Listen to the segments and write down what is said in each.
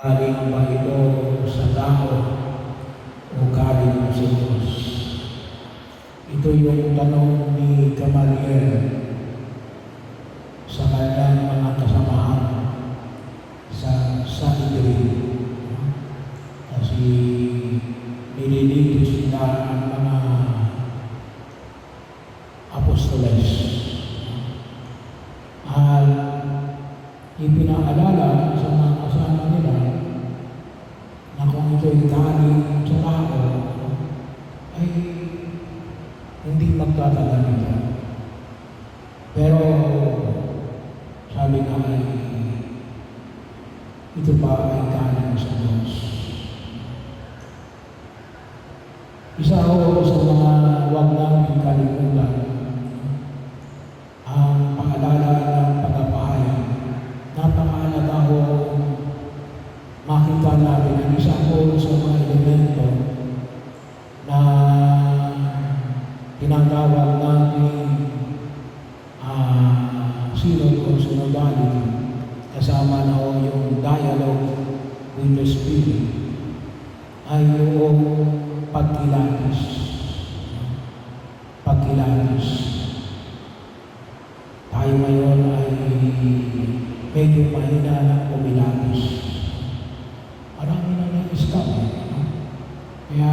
Galing ba ito sa tao o galing sa Diyos? Ito yung tanong ni Gamaliel sa kanyang mga kasamahan sa Sanhedrin. Kasi nililito sila ang mga apostoles. At ipinaalala sa mga kasama nila na kung ito'y galing sa tao, ay hindi magtatagal ito. Pero sabi nga ay ito ba ay galing sa Diyos? Isa ako sa mga huwag namin kalimutan ang paalala ng pagpapahayag. Napakahalaga ho makita natin ang isa ko sa mga elemento na tinatawag natin synod o synodality, kasama na ho yung dialogue with the Spirit, ay yung pagkilatis. Pagkilatis. Tayo ngayon ay medyo mahina ng kumilatis. Marami na na-scam. Kaya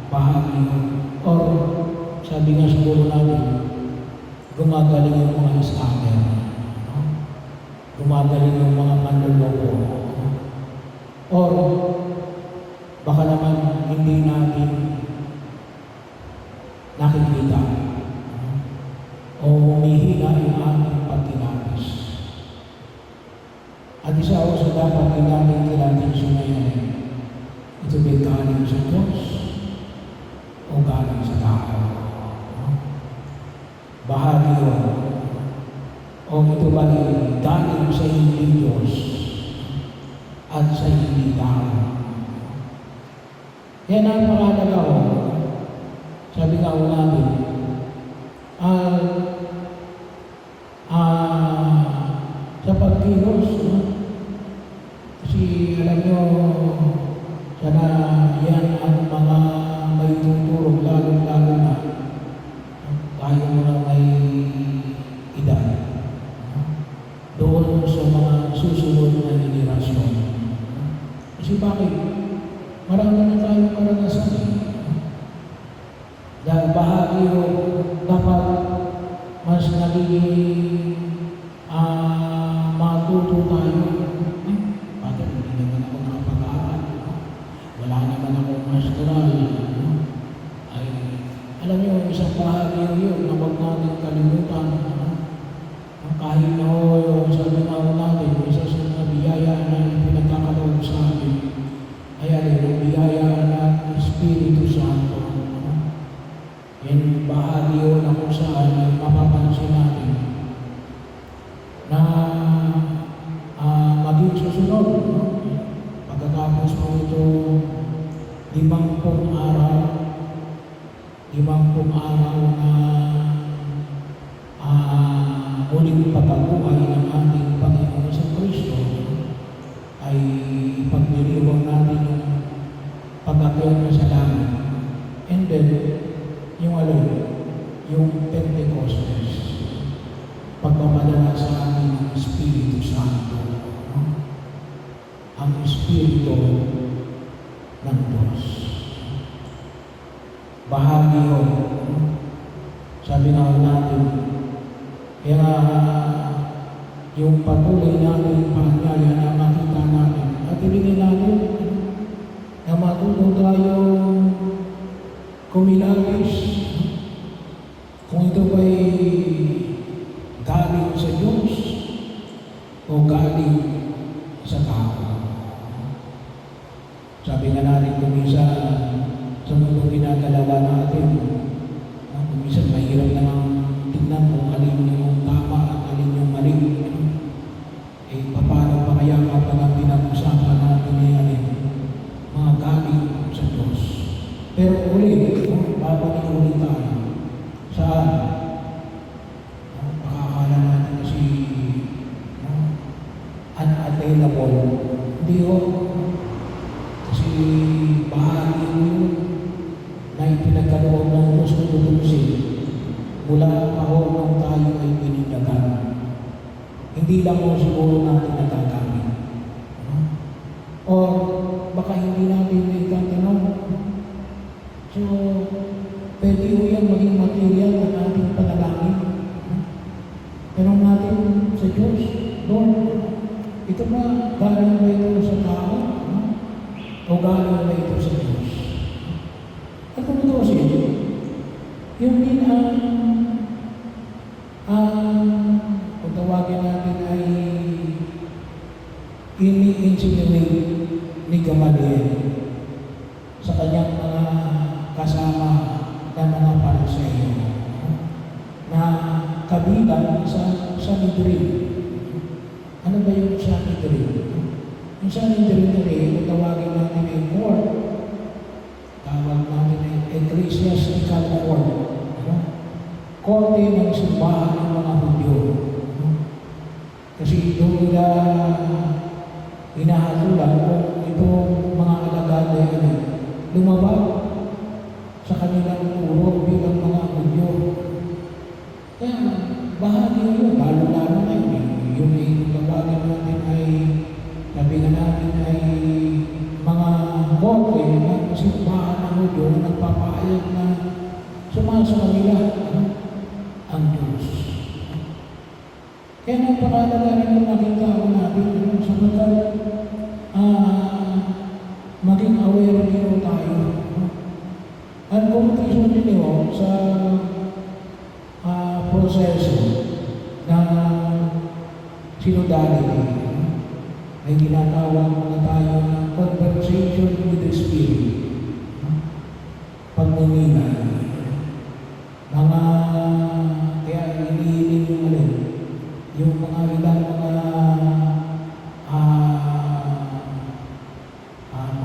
bahagi or sabi nga siguro natin, gumagaling yung mga scammer. Gumagaling yung mga manloloko. Or baka naman hindi natin nakikita o humihina yung ating pagkilatis. At isa ako sa dapat ay natin kilatis ngayon, ito ba'y galing sa Diyos o galing sa tao? Bahagi yun. O ito ba'y galing sa hindi Diyos at sa hindi tao? Yan ang pakalaga ko. Sabi nga ko namin, sa pagkilos, kasi alam nyo, sana yan ang mga may tutulong, lalo-lalo na tayo mga may edad. Doon sa mga susunod na henerasyon. Kasi bakit? Marami na tayong karanasan. Dahil bahagi dapat mas nagiging matuto tayo. Bakit hindi naman ako nakapag-aaral? Wala naman ako masteral. Ay, alam niyo, isang bahagi yun na huwag natin kalimutan. Kahit na sabi nga natin, isa sa mga biyaya na pinagkakaloob sa atin, ay ang biyaya ng Espiritu Santo. Yan bahagi yun na kung saan ay mapapansin natin na maging susunod. Pagkatapos mo ito 50 araw na muling pagkabuhay ng ating Panginoon sa Kristo, ay pagdiriwang natin yung pag-akyat na sa langit. And then, yung Pentecostes, pagpapadala sa atin ng Espiritu Santo. Ang Espiritu ng Diyos. Bahagi yun. Sabi nga natin, kaya yung patuloy natin paanyaya na makita natin at ilingin natin na matuto tayo kumilatis kung ito ba'y galing sa Diyos o galing sa tao. Sabi nga natin kung isa sa mga ginagalawa natin, kung isa mahirap na tignan kung alin yung tama at alin yung mali. Paano pa kaya kapag ang pinag-usapan natin ay mga galing sa Diyos. Pero ulit, babalik ulit tayo. Saan? Pakakala natin kasi unavailable Hindi ho. Kasi bahagi yun na ipinagkaloob ng Diyos na tutusin mula pa ho nung tayo ay bininyagan. Hindi lang ho siguro natin nagagamit. O baka hindi natin may itatanong. So, pwede ho yan maging material ng ating panalangin. Tanong natin sa Diyos, Lord, ito ba galing ba ito sa tao? O galing ba ito sa Diyos? At kung ito kasi, yung din kung tawagin natin ay ini-insinuate ni Gamaliel sa kanyang mga kasama na mga Pariseo na kabilang sa Sanhedrin. Ano ba yung Sanhedrin? Yung Sanhedrin na rin, kung tawagin natin ay court, tawag natin ay ecclesiastical court. Korte ng simbahan ng mga Hudyo. Kasi doon nila hinahatulan kung itong mga alagad ay lumabag sa kanilang turo bilang mga Hudyo. Kaya bahagi yun, lalo-lalo na yun. Yung tawagin natin ay, sabi nga natin ay mga korte ng simbahan ng Hudyo na nagpapahayag na sumasa kanila ang Diyos. Kaya napakalaga rin yung nakita ko natin sapagkat maging aware din tayo. At kung isundin niyo sa proseso ng synodality, may ginatawag na tayo ng conversation with the Spirit. Pagninilay. Mga kaya iniiling yung yung mga ilang mga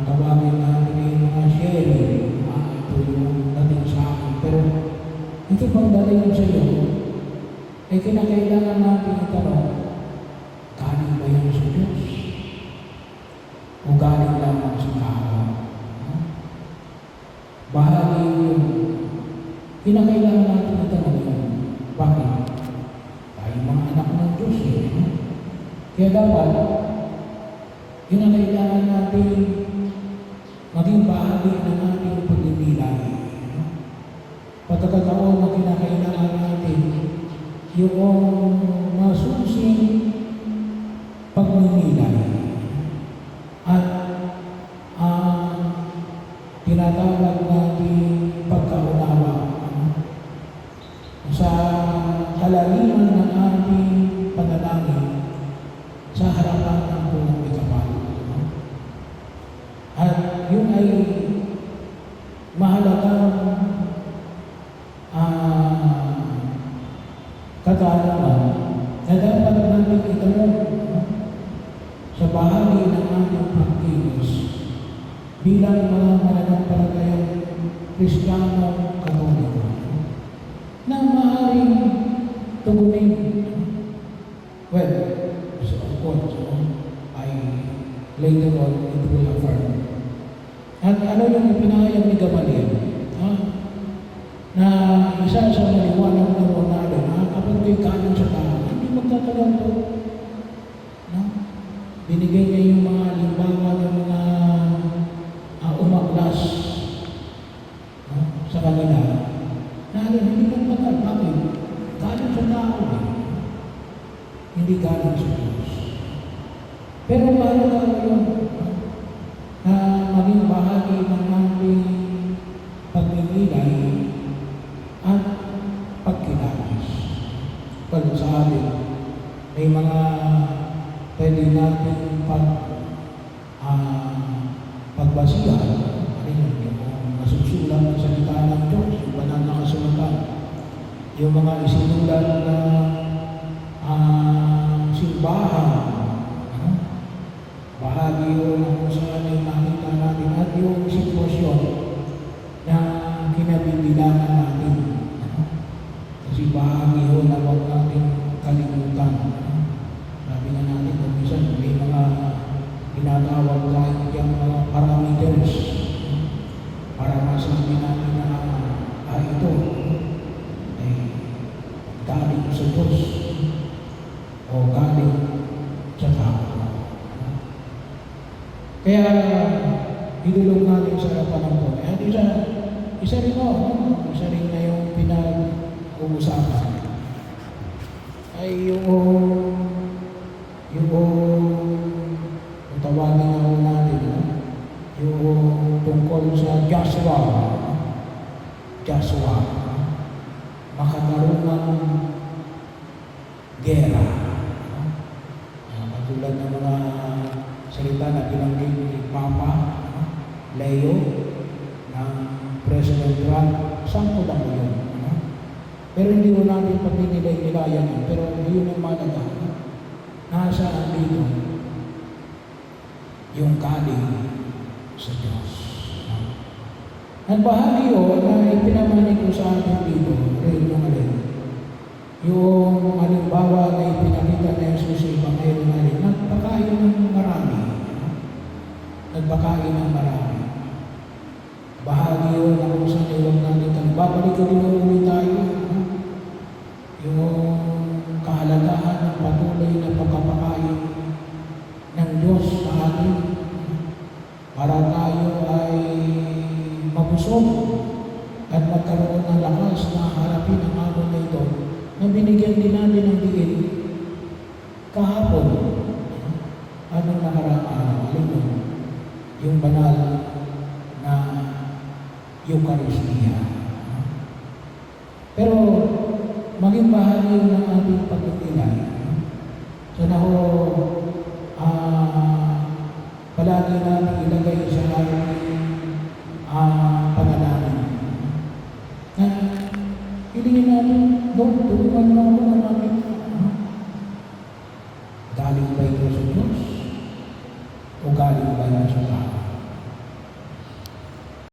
tawagin natin yung mga sharing, ito yung dating sa akin. Pero ito pang dating sa iyo, ay kinakailangan natin itanong, galing ba yan sa Diyos? O galing lamang sa tao? Bahagi yun. Kinakailangan natin itanong yun. Bakit? Tayo mga anak ng Diyos. Kaya dapat, kinakailangan natin maging bahagi ng ating pagninilay. Pagkakataon na kinakailangan natin yung masusing pagninilay at tinatawag natin pagkaunawa sa kalaliman ng ating panalangin sa harapan ng punong ikapal. At yun ay mahalagang katanungan na dapat natin itanong sa bahagi ng ating pagkilos bilang mga mananampalatayang Kristiyano Katoliko na maaaring tugunin. Well, so of course, I later on it will affirm. At ano yung ipinahayag ni Gamaliel? Na isa sa maliwanag na Ronaldo na kapag kayo kanan sa tao, hindi magtatagal to. Binigay niya yung mga halimbawa ng mga umaklas sa kanila. Hindi magtagal. Bakit? Galing sa tao. Hindi galing sa Diyos. Pero mahalaga yun na maging bahagi ng ating pagninilay at pagkilalis. Pag sa atin, may mga pwede natin pagbasihan, yung nasusulat ng salita ng Diyos, yung banal na kasulatan, yung mga isinulat na simbahan, bahagi yun kung saan ay makita natin at yung sitwasyon na kinabibilangan natin. Kasi bahagi yun na huwag natin kalimutan. Sabi nga natin kung minsan may mga ginagawa tinatawag tayo yung mga parameters para masabi natin na ito ay galing sa Diyos o galing sa tao. Kaya hinulog natin sa harapan ng Panginoon. At isa rin isa rin na yung pinag-uusapan ay yung tawagin na natin, yung tungkol sa Joshua, makakaroon ng gera. Katulad ng mga salita na binanggit ni Papa Leo ng President Trump, sampo lang yun. Pero hindi mo natin pagninilay-nilayan yun. Pero yun ang malaga. Nasaan dito yung galing sa Diyos. At bahagi yun na ipinamani ko sa atin dito, yung halimbawa na ipinakita na Jesus sa Ebanghelyo na rin, nagpakain ng marami. Bahagi yun na kung saan iwag natin. Babalik ko din ulit tayo. Yung kahalagahan ng patuloy na pagkapakain ng Diyos sa atin para tayo ay mabusog at magkaroon ng lakas na harapin ang hamon na ito na binigyan din natin ng diin kahapon. Anong nakaraang araw? Yung banal na Eucharistia. Pero maging bahagi ng ating pagkikinay. Sana ho, palagi natin ilagay sa ating panalangin. Na hilingin natin, Lord, tulungan mo